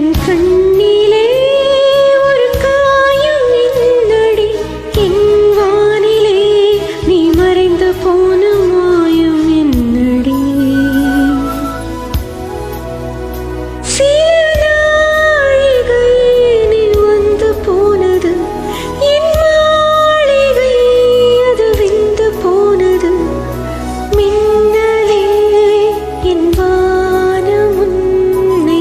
என் கண்ணிலே ஒரு காயமென்னடி, என் வானிலே நீ மறைந்து போன மாயம் என்னடி. சில நாழிகை நீ வந்து போனது, என் மாளிகை அது வெந்து போனது. மின்னலே என் வானம் உன்னை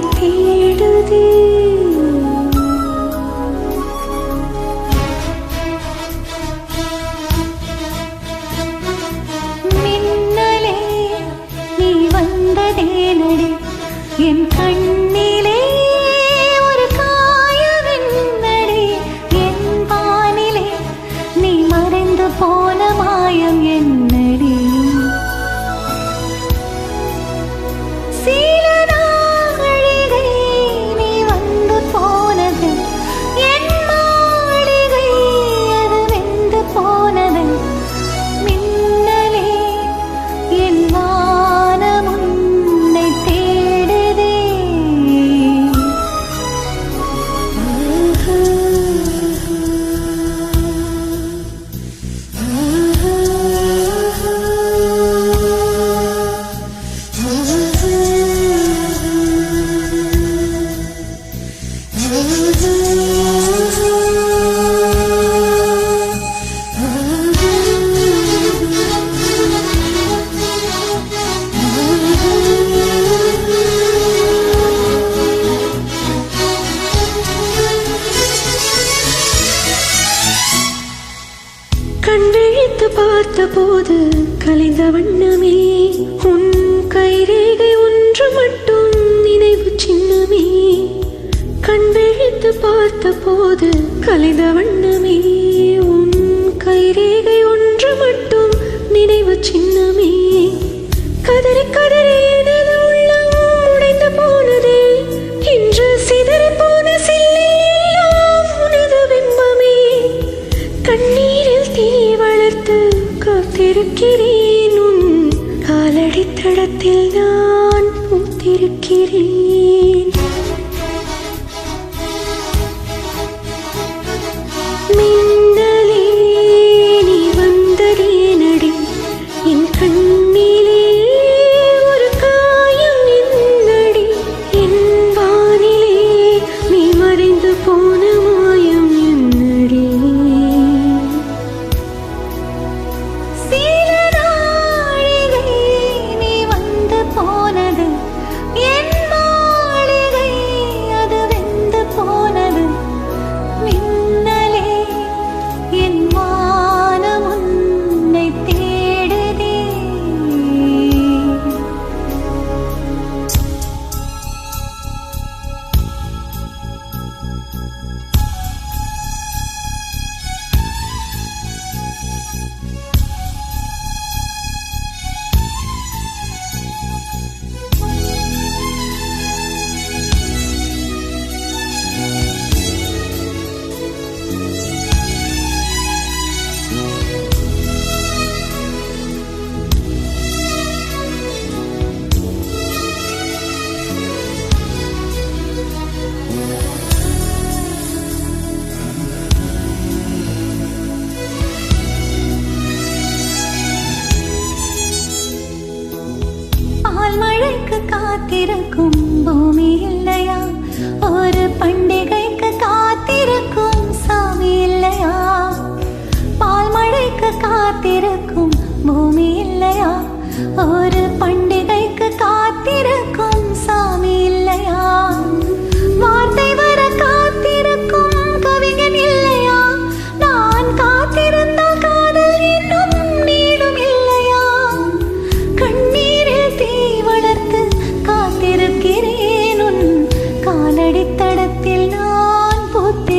தேடுதே. கண் விழித்து பார்த்த போது கலைந்த வண்ணமே உன் கைரேகை ஒன்று மட்டும் நினைவு சின்னமே. கண் விழித்து பார்த்த போது கலைந்த வண்ணமே உன் கைரேகை ஒன்று மட்டும் நினைவு சின்னமே. கதறி கதறி எனது உள்ளம் உடைந்து போனதே, இன்று சிதறி போன சில்லையெல்லாம் உனது பிம்பமே. கண்ணீரில் தீ வளர்த்து காத்திருக்கிறேன், உன் காலடி தடத்தில் நான் பூத்திருக்கிறேன். மின்னலே நீ வந்ததே நடி, என் கண்ணிலே ஒரு காயம் என்னடி, என் வானிலே நீ மறைந்து போன மாயம் என்னடி. சில நாழிகை நீ வந்து போனது, என் மாளிகை அது வெந்து போனது. மின்னலே என் வானம் உன்னை தேடுதே. பால் மழைக்கு காத்திருக்கும் பூமி இல்லையா, ஒரு பண்டிகைக்கு காத்திருக்கும் சாமி இல்லையா. பால் மழைக்கு காத்திருக்கும் பூமி இல்லையா, ஒரு பண்டிகைக்கு காத்திருக்கும் சாமி இல்லையா. வார்த்தை வர காத்திருக்கும் கவிஞன் இல்லையா, நான் காத்திருந்தால் காதல் இன்னும் நீளும் இல்லையா. கண்ணீரில் தீ வளர்த்து காத்திருக்கிறேன், உன் காலடி தடத்தில் நான் பூத்து